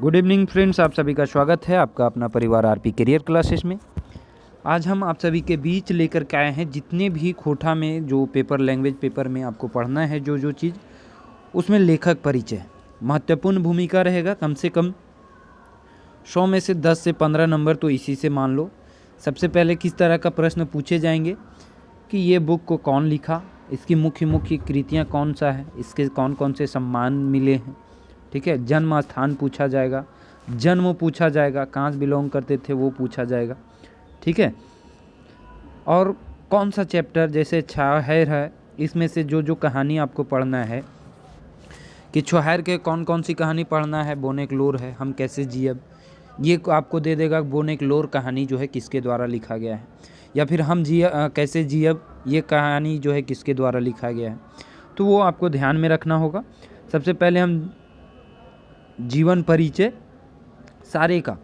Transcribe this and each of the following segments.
Good evening friends, आप सभी का स्वागत है आपका अपना परिवार आरपी करियर क्लासेस में। आज हम आप सभी के बीच लेकर के आए हैं जितने भी खोटा में जो पेपर लैंग्वेज पेपर में आपको पढ़ना है जो चीज़, उसमें लेखक परिचय महत्वपूर्ण भूमिका रहेगा। कम से कम 100 में से 10 से 15 नंबर तो इसी से मान लो। सबसे पहले किस तरह का प्रश्न पूछे जाएंगे कि ये बुक को कौन लिखा, इसकी मुख्य कृतियाँ कौन सा है, इसके कौन कौन से सम्मान मिले हैं, ठीक है। जन्म स्थान पूछा जाएगा, जन्म पूछा जाएगा, कहाँ से बिलोंग करते थे वो पूछा जाएगा, ठीक है। और कौन सा चैप्टर, जैसे छोहैर है, इसमें से जो कहानी आपको पढ़ना है कि छोहैर के कौन कौन सी कहानी पढ़ना है। बोनेकलोर है, हम कैसे जियब, ये आपको दे देगा बोनेकलोर कहानी जो है किसके द्वारा लिखा गया है, या फिर हम कैसे जियब, ये कहानी जो है किसके द्वारा लिखा गया है। तो वो आपको ध्यान में रखना होगा। सबसे पहले हम जीवन परिचय सारे का,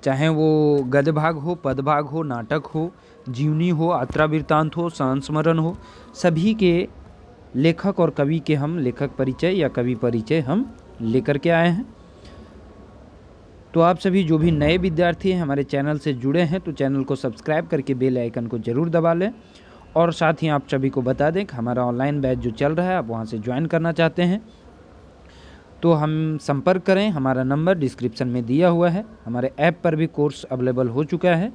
चाहे वो गद्य भाग हो, पद भाग हो, नाटक हो, जीवनी हो, यात्रा वृत्तांत हो, संस्मरण हो, सभी के लेखक और कवि के हम लेखक परिचय या कवि परिचय हम लेकर के आए हैं। तो आप सभी जो भी नए विद्यार्थी हैं हमारे चैनल से जुड़े हैं तो चैनल को सब्सक्राइब करके बेल आइकन को ज़रूर दबा लें। और साथ ही आप सभी को बता दें कि हमारा ऑनलाइन बैच जो चल रहा है, आप वहाँ से ज्वाइन करना चाहते हैं तो हम संपर्क करें। हमारा नंबर डिस्क्रिप्शन में दिया हुआ है। हमारे ऐप पर भी कोर्स अवेलेबल हो चुका है,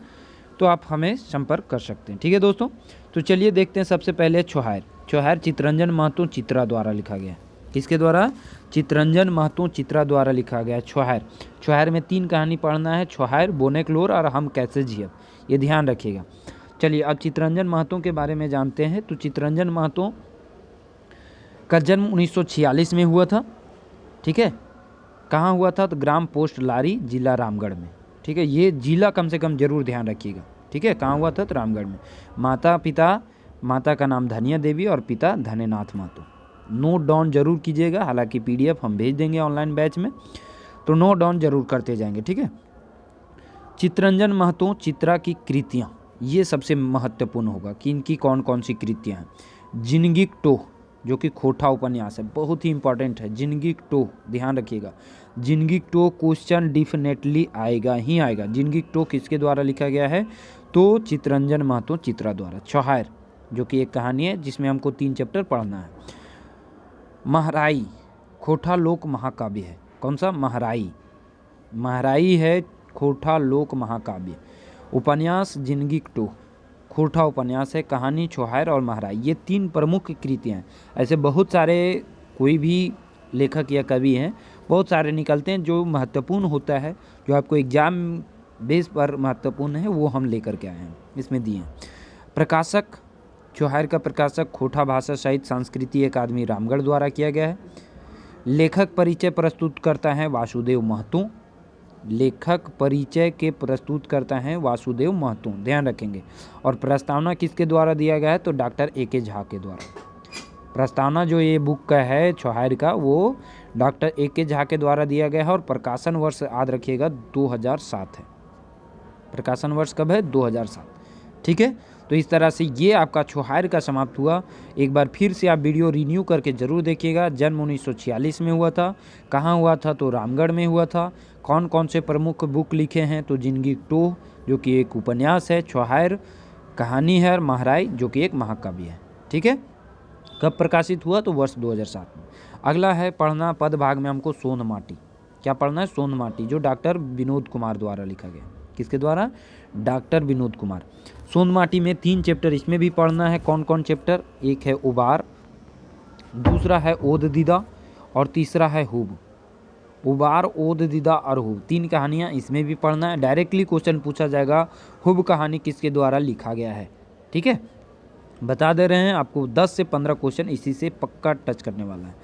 तो आप हमें संपर्क कर सकते हैं, ठीक है दोस्तों। तो चलिए देखते हैं। सबसे पहले छोहैर चित्तरंजन महतो चित्रा द्वारा लिखा गया है। किसके द्वारा? चित्तरंजन महतो चित्रा द्वारा लिखा गया है छोहैर में 3 कहानी पढ़ना है, छोहैर, बोनेकलोर और हम कैसे जियब, ये ध्यान रखिएगा। चलिए अब चित्तरंजन महतो के बारे में जानते हैं। तो चित्तरंजन महतो का जन्म 1946 में हुआ था, ठीक है। कहाँ हुआ था? तो ग्राम पोस्ट लारी, जिला रामगढ़ में, ठीक है। ये जिला कम से कम जरूर ध्यान रखिएगा, ठीक है। कहाँ हुआ था? तो रामगढ़ में। माता का नाम धनिया देवी और पिता धनेनाथ महतो। नोट डाउन जरूर कीजिएगा, हालांकि PDF हम भेज देंगे ऑनलाइन बैच में, तो नोट डाउन जरूर करते जाएंगे, ठीक है। चित्तरंजन महतो चित्रा की कृतियाँ, ये सबसे महत्वपूर्ण होगा कि इनकी कौन कौन सी कृतियाँ हैं। जिंदगी टोह जो कि खोटा उपन्यास है, बहुत ही इंपॉर्टेंट है। जिंदगी टोह ध्यान रखिएगा, जिंदगी टोह क्वेश्चन डेफिनेटली आएगा ही आएगा। जिंदगी टोह किसके द्वारा लिखा गया है? तो चित्तरंजन महतो चित्रा द्वारा। छोहैर जो कि एक कहानी है जिसमें हमको 3 चैप्टर पढ़ना है। महराई खोटा लोक महाकाव्य है। कौन सा? महराई है खोटा लोक महाकाव्य। उपन्यास जिंदगी टोह खोटा उपन्यास है। कहानी छोहैर और महराई, ये 3 प्रमुख कृतियाँ हैं। ऐसे बहुत सारे कोई भी लेखक या कवि हैं, बहुत सारे निकलते हैं। जो महत्वपूर्ण होता है, जो आपको एग्जाम बेस पर महत्वपूर्ण है, वो हम लेकर के आए हैं, इसमें दिए हैं। प्रकाशक छोहैर का प्रकाशक खोटा भाषा साहित्य संस्कृति अकादमी रामगढ़ द्वारा किया गया है। लेखक परिचय प्रस्तुत करता है वासुदेव महतो। लेखक परिचय के प्रस्तुत करता है वासुदेव महतो, ध्यान रखेंगे। और प्रस्तावना किसके द्वारा दिया गया है? तो डॉक्टर AK झा के द्वारा। प्रस्तावना जो ये बुक का है छोहैर का, वो डॉक्टर AK झा के द्वारा दिया गया है। और प्रकाशन वर्ष याद रखिएगा 2007 है। प्रकाशन वर्ष कब है? 2007, ठीक है। तो इस तरह से ये आपका छोहैर का समाप्त हुआ। एक बार फिर से आप वीडियो रिन्यू करके ज़रूर देखिएगा। जन्म 1946 में हुआ था। कहाँ हुआ था? तो रामगढ़ में हुआ था। कौन कौन से प्रमुख बुक लिखे हैं? तो जिंदगी टोह जो कि एक उपन्यास है, छोहैर कहानी है, और महराई जो कि एक महाकाव्य है, ठीक है। कब प्रकाशित हुआ? तो वर्ष 2007 में। अगला है पढ़ना पद भाग में हमको सोन माटी। क्या पढ़ना है? सोन माटी, जो डॉक्टर विनोद कुमार द्वारा लिखा गया। किसके द्वारा? डॉक्टर विनोद कुमार। सोन माटी में 3 चैप्टर इसमें भी पढ़ना है। कौन कौन चैप्टर? एक है उबार, दूसरा है ओद दीदा और तीसरा है हुब। उबार, ओद दीदा और हुब, 3 कहानियाँ इसमें भी पढ़ना है। डायरेक्टली क्वेश्चन पूछा जाएगा, हुब कहानी किसके द्वारा लिखा गया है, ठीक है। बता दे रहे हैं आपको 10 से 15 क्वेश्चन इसी से पक्का टच करने वाला है।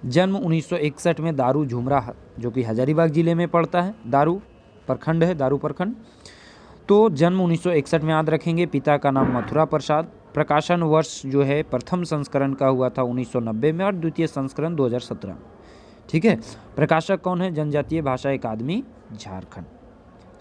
जन्म 1961 में दारू झुमरा, जो कि हजारीबाग जिले में पड़ता है। दारू प्रखंड है, दारू प्रखंड। तो जन्म 1961 में याद रखेंगे। पिता का नाम मथुरा प्रसाद। प्रकाशन वर्ष जो है प्रथम संस्करण का हुआ था 1990 में और द्वितीय संस्करण 2017 में, ठीक है। प्रकाशक कौन है? जनजातीय भाषा अकादमी झारखंड।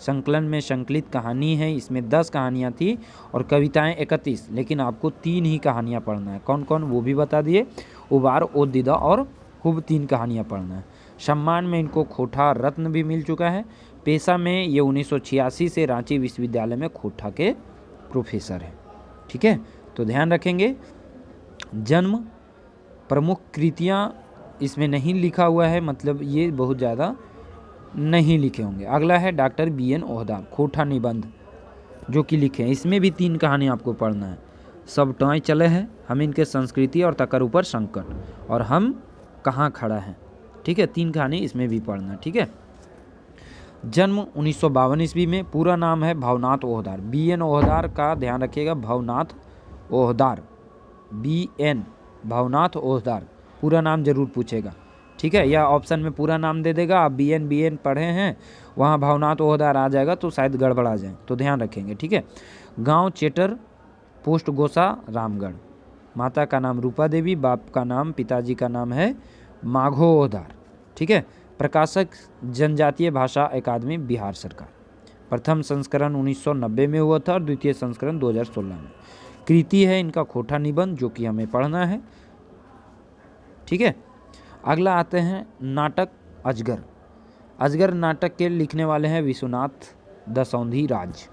संकलन में संकलित कहानी है, इसमें 10 कहानियाँ थी और कविताएं 31, लेकिन आपको 3 ही कहानियाँ पढ़ना है। कौन कौन वो भी बता दिए। उबार, ओद दीदा और हुब 3 कहानियाँ पढ़ना है। सम्मान में इनको खोटा रत्न भी मिल चुका है। पेशा में ये 1986 से रांची विश्वविद्यालय में खोटा के प्रोफेसर हैं। ठीक है, तो ध्यान रखेंगे। जन्म, प्रमुख कृतियाँ इसमें नहीं लिखा हुआ है, मतलब ये बहुत ज़्यादा नहीं लिखे होंगे। अगला है डॉक्टर BN ओहदार, खोटा निबंध जो कि लिखे हैं। इसमें भी 3 कहानी आपको पढ़ना है। सब टॉय चले हैं, हम इनके संस्कृति और तकर ऊपर संकट, और हम कहाँ खड़ा है। ठीक है, 3 कहानी इसमें भी पढ़ना। ठीक है, जन्म 1952 ईस्वी में। पूरा नाम है भवनाथ ओहदार। BN ओहदार का ध्यान रखिएगा, भवनाथ ओहदार, BN भवनाथ ओहदार, पूरा नाम जरूर पूछेगा। ठीक है, या ऑप्शन में पूरा नाम दे देगा, आप BN पढ़े हैं, वहाँ भवनाथ ओहदार आ जाएगा तो शायद गड़बड़ा जाए, तो ध्यान रखेंगे। ठीक है, गांव चेटर, पोस्ट गोसा, रामगढ़। माता का नाम रूपा देवी, बाप का नाम, पिताजी का नाम है माघो ओहदार। ठीक है, प्रकाशक जनजातीय भाषा अकादमी, बिहार सरकार। प्रथम संस्करण 1990 में हुआ था और द्वितीय संस्करण 2016 में। कृति है इनका खोटा निबंध, जो कि हमें पढ़ना है। ठीक है, अगला आते हैं नाटक अजगर। अजगर नाटक के लिखने वाले हैं विश्वनाथ दसौंधी राज,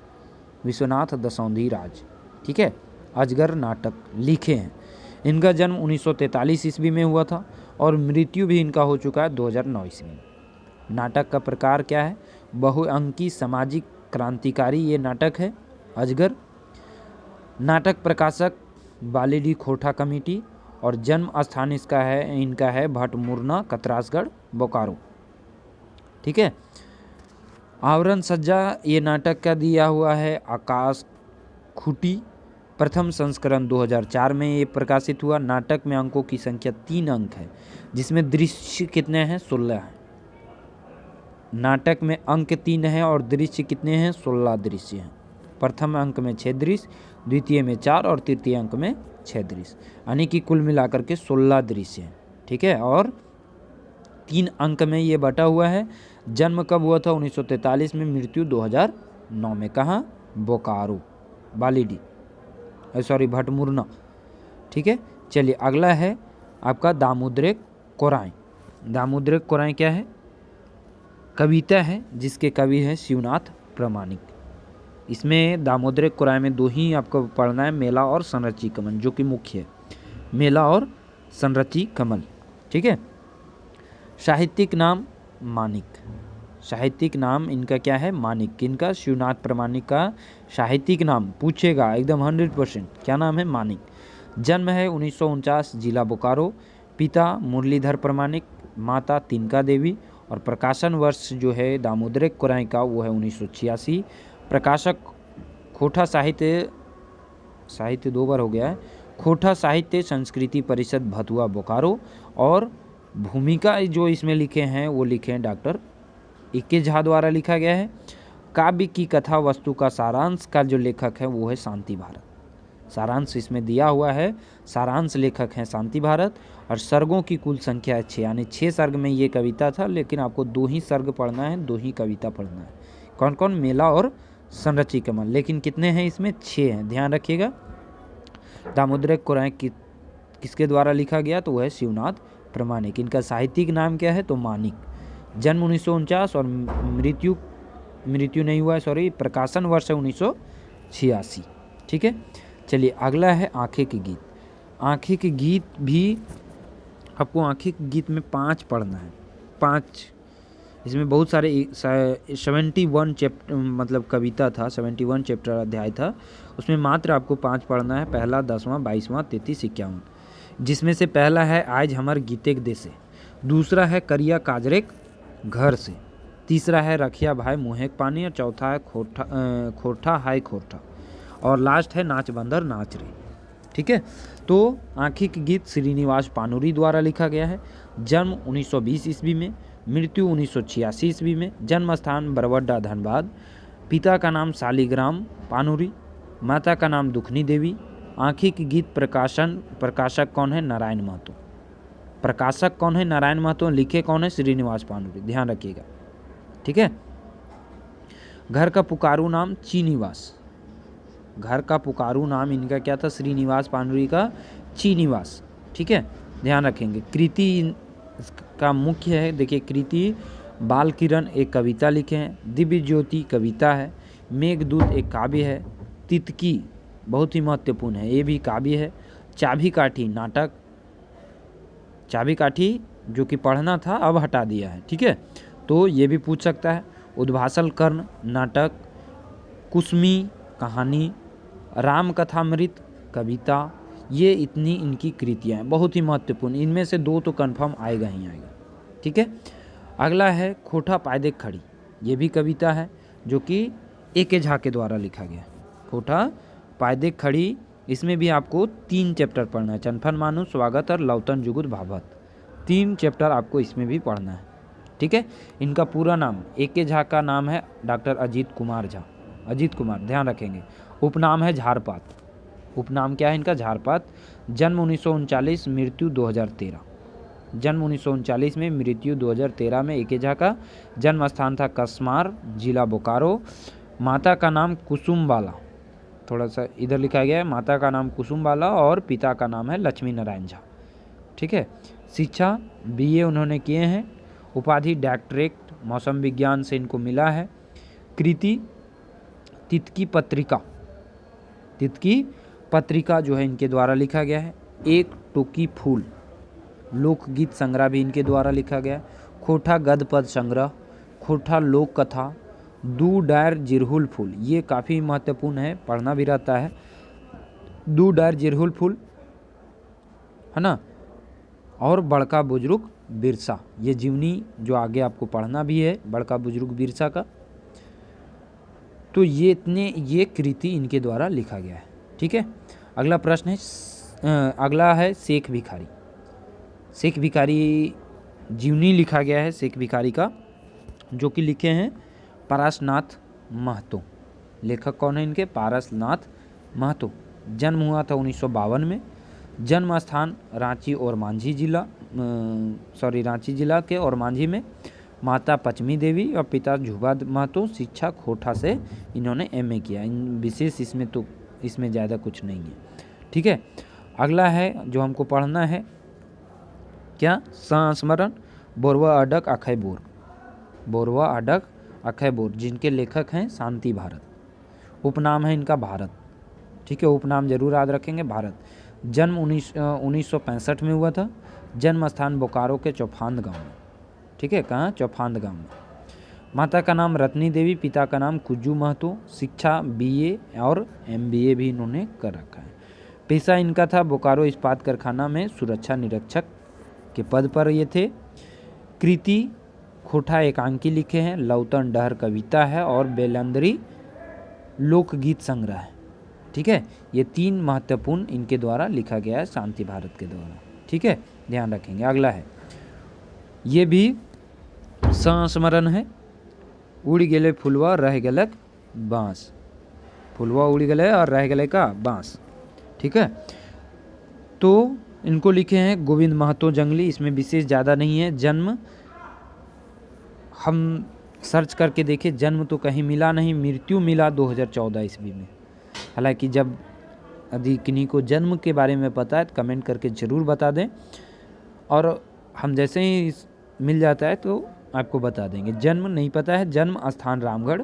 विश्वनाथ दसौंधी राज। ठीक है, अजगर नाटक लिखे हैं। इनका जन्म 1943 ईस्वी में हुआ था और मृत्यु भी इनका हो चुका है 2009 ईस्वी में। नाटक का प्रकार क्या है? बहुअंकी सामाजिक क्रांतिकारी ये नाटक है अजगर। नाटक प्रकाशक बालीडी खोटा कमेटी, और जन्म स्थान इनका है भटमुरना, कतरासगढ़, बोकारो। ठीक है, आवरण सज्जा ये नाटक का दिया हुआ है आकाश खूटी। प्रथम संस्करण 2004 में ये प्रकाशित हुआ। नाटक में अंकों की संख्या 3 अंक है, जिसमें दृश्य कितने हैं? 16 हैं। नाटक में अंक 3 हैं और दृश्य कितने हैं? 16 दृश्य हैं। प्रथम अंक में 6 दृश्य, द्वितीय में 4 और तृतीय अंक में 6 दृश्य, यानी कि कुल मिलाकर के 16 दृश्य हैं। ठीक है, और 3 अंक में ये बटा हुआ है। जन्म कब हुआ था? 1943 में, मृत्यु 2009 में। कहाँ? बोकारो, बालीडी, भटमुरना। ठीक है, चलिए अगला है आपका दामोदर कोराएँ। दामोदर कोराएँ क्या है? कविता है जिसके कवि हैं शिवनाथ प्रामाणिक। इसमें दामोदर कोराएँ में 2 ही आपको पढ़ना है, मेला और संरची कमल, जो कि मुख्य है, मेला और संरची कमल। ठीक है, साहित्यिक नाम मानिक। साहित्यिक नाम इनका क्या है? मानिक। इनका शिवनाथ प्रामाणिक का साहित्यिक नाम पूछेगा एकदम 100%, क्या नाम है? मानिक। जन्म है 1949, जिला बोकारो। पिता मुरलीधर प्रामाणिक, माता तिनका देवी, और प्रकाशन वर्ष जो है दामोदर कोराएँ का वो है 1986। प्रकाशक खोटा साहित्य 2 बार हो गया है, खोटा साहित्य संस्कृति परिषद, भतुआ, बोकारो। और भूमिका जो इसमें लिखे हैं वो लिखे हैं डॉक्टर इक्के झा द्वारा लिखा गया है। काव्य की कथा वस्तु का सारांश का जो लेखक है वो है शांति भारत। सारांश इसमें दिया हुआ है, सारांश लेखक हैं शांति भारत। और सर्गों की कुल संख्या है 6, यानी 6 सर्ग में ये कविता था, लेकिन आपको 2 ही सर्ग पढ़ना है, 2 ही कविता पढ़ना है। कौन कौन? मेला और संरची कमल। लेकिन कितने हैं इसमें? 6 हैं, ध्यान रखिएगा। दामोदर कोराएँ किसके द्वारा लिखा गया? तो वह है शिवनाथ प्रामाणिक। इनका साहित्यिक नाम क्या है? तो मानिक। जन्म 1949 और मृत्यु नहीं हुआ है, प्रकाशन वर्ष है 1986। ठीक है, चलिए अगला है आंखें के गीत। आंखें के गीत भी आपको आंखें के गीत में 5 पढ़ना है, 5। इसमें बहुत सारे 71 चैप्टर मतलब कविता था, 71 चैप्टर अध्याय था, उसमें मात्र आपको 5 पढ़ना है। पहला, 10वां, 22वां, 33, 51, जिसमें से पहला है आज हमर गीतेक देसे, दूसरा है करिया काजरेक घर से, तीसरा है रखिया भाई मुहेक पानी, और चौथा है खोटा हाय खोटा, और लास्ट है नाच बंदर नाच रे। ठीक है, तो आँखी के गीत श्रीनिवास पानुरी द्वारा लिखा गया है। जन्म 1920 ईस्वी में, मृत्यु 1986 ईस्वी में। जन्म स्थान बरवड्डा, धनबाद। पिता का नाम शालिग्राम पानुरी, माता का नाम दुखनी देवी। आँखी के गीत प्रकाशक कौन है? नारायण महतो। प्रकाशक कौन है? नारायण महतो। लिखे कौन है? श्रीनिवास पानुरी, ध्यान रखिएगा। ठीक है, घर का पुकारू नाम चीनिवास। घर का पुकारू नाम इनका क्या था? श्रीनिवास पानुरी का चीनिवास। ठीक है, ध्यान रखेंगे। कृति इसका मुख्य है, देखिए कृति बाल किरण एक कविता लिखे हैं, दिव्य ज्योति कविता है, मेघदूत एक काव्य है, तितकी बहुत ही महत्वपूर्ण है, ये भी काव्य है, चाबी काठी नाटक, चाबी काठी जो कि पढ़ना था अब हटा दिया है, ठीक है, तो ये भी पूछ सकता है। उद्भासल कर्ण नाटक, कुसमी कहानी, राम कथामृत कविता, ये इतनी इनकी कृतियाँ हैं, बहुत ही महत्वपूर्ण। इनमें से 2 तो कंफर्म आएगा ही आएगा, ठीक है। अगला है खोटा पायदेक खड़ी, ये भी कविता है जो कि ए.के. झा के द्वारा लिखा गया। खोटा पायदेक खड़ी, इसमें भी आपको 3 चैप्टर पढ़ना है, चनफन मानु, स्वागत और लौतन जुगुत भाभत, 3 चैप्टर आपको इसमें भी पढ़ना है, ठीक है। इनका पूरा नाम, ए.के. झा का नाम है डॉक्टर अजीत कुमार झा, अजीत कुमार, ध्यान रखेंगे। उपनाम है झारपात, उपनाम क्या है इनका? झारपात। जन्म 1939, मृत्यु 2013, जन्म 1939 में, मृत्यु 2013 में। ए.के. झा का जन्म स्थान था कसमार, जिला बोकारो। माता का नाम कुसुमबाला, थोड़ा सा इधर लिखा गया है, माता का नाम कुसुमबाला और पिता का नाम है लक्ष्मी नारायण झा, ठीक है। शिक्षा बीए उन्होंने किए हैं। उपाधि डॉक्टरेट मौसम विज्ञान से इनको मिला है। कृति तितकी पत्रिका, तितकी पत्रिका जो है इनके द्वारा लिखा गया है। एक टोकी फूल लोकगीत संग्रह भी इनके द्वारा लिखा गया है। खोटा गद्य पद संग्रह, खोटा लोक कथा, दू डायर जिरहुल फूल, ये काफ़ी महत्वपूर्ण है, पढ़ना भी रहता है। दू डायर जिरहुल फूल है ना, और बड़का बुजुर्ग बिरसा, ये जीवनी जो आगे आपको पढ़ना भी है बड़का बुजुर्ग बिरसा का। तो ये कृति इनके द्वारा लिखा गया है, ठीक है। अगला प्रश्न है, अगला है शेख भिखारी। शेख भिखारी जीवनी लिखा गया है शेख भिखारी का, जो कि लिखे हैं पारसनाथ महतो। लेखक कौन है इनके? पारसनाथ महतो। जन्म हुआ था 1952 में। जन्म स्थान रांची और मांझी जिला, रांची जिला के और मांझी में। माता पचमी देवी और पिता झुबा महतो। शिक्षा खोटा से इन्होंने एमए किया। इन विशेष इसमें ज़्यादा कुछ नहीं है, ठीक है। अगला है जो हमको पढ़ना है क्या? संस्मरण बोरवा अडक अखय बोर, बोरवा अडक अखय बोर, जिनके लेखक हैं शांति भारत। उपनाम है इनका भारत, ठीक है, उपनाम जरूर याद रखेंगे भारत। जन्म 1965 में हुआ था। जन्म स्थान बोकारो के चौफांद गांव में, ठीक है, कहाँ? चौफांद गांव में। माता का नाम रत्नी देवी, पिता का नाम कुज्जू महतो। शिक्षा बीए और एमबीए भी इन्होंने कर रखा है। पेशा इनका था बोकारो इस्पात कारखाना में सुरक्षा निरीक्षक के पद पर ये थे। कृति खोटा एकांकी लिखे हैं, लौतन डहर कविता है और बेलंदरी लोकगीत संग्रह है, ठीक है। ये 3 महत्वपूर्ण इनके द्वारा लिखा गया है शांति भारत के द्वारा, ठीक है, ध्यान रखेंगे। अगला है, ये भी संस्मरण है। उड़ गेले फुलवा रह गलक बाँस, फुलवा उड़ गले और रह गले का बाँस, ठीक है। तो इनको लिखे हैं गोविंद महतो जंगली, इसमें विशेष ज़्यादा नहीं है। जन्म हम सर्च करके देखे, जन्म तो कहीं मिला नहीं, मृत्यु मिला 2014 ईस्वी में। हालांकि जब यदि किन्हीं को जन्म के बारे में पता है तो कमेंट करके ज़रूर बता दें, और हम जैसे ही मिल जाता है तो आपको बता देंगे। जन्म नहीं पता है, जन्म स्थान रामगढ़।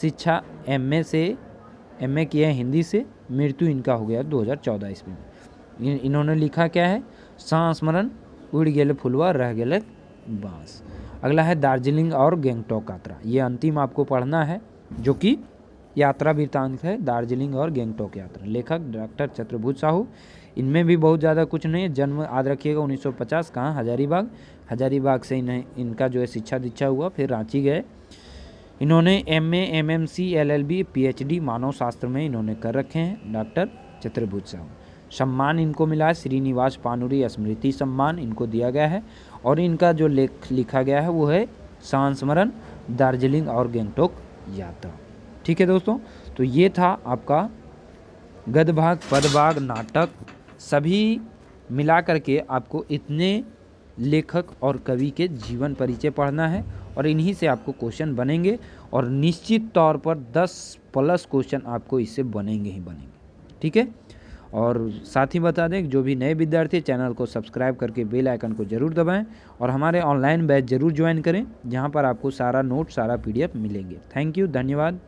शिक्षा एमए किया है हिंदी से। मृत्यु इनका हो गया 2014 ईस्वी में। इन्होंने लिखा क्या है? संस्मरण उड़ गेले फुलवा रह गेले बाँस। अगला है दार्जिलिंग और गैंगटॉक यात्रा, ये अंतिम आपको पढ़ना है, जो कि यात्रा वृत्तांत है, दार्जिलिंग और गैंगटॉक यात्रा। लेखक डॉक्टर चतुर्भुज साहू। इनमें भी बहुत ज़्यादा कुछ नहीं है। जन्म याद रखिएगा 1950, कहाँ? हजारीबाग। हजारीबाग से इनका जो है शिक्षा दीक्षा हुआ, फिर रांची गए। इन्होंने एमए, एमएमसी, एलएलबी, पीएचडी मानव शास्त्र में इन्होंने कर रखे हैं, डॉक्टर चतुर्भुज साहू। सम्मान इनको मिला है श्रीनिवास पानुरी स्मृति सम्मान इनको दिया गया है, और इनका जो लिखा गया है वो है संस्मरण दार्जिलिंग और गैंगटॉक यात्रा, ठीक है दोस्तों। तो ये था आपका गद्य भाग, पद भाग, नाटक, सभी मिला करके आपको इतने लेखक और कवि के जीवन परिचय पढ़ना है, और इन्हीं से आपको क्वेश्चन बनेंगे, और निश्चित तौर पर 10+ क्वेश्चन आपको इससे बनेंगे ही बनेंगे, ठीक है। और साथ ही बता दें कि जो भी नए विद्यार्थी चैनल को सब्सक्राइब करके बेल आइकन को ज़रूर दबाएं और हमारे ऑनलाइन बैच ज़रूर ज्वाइन करें, जहां पर आपको सारा नोट सारा PDF मिलेंगे। थैंक यू, धन्यवाद।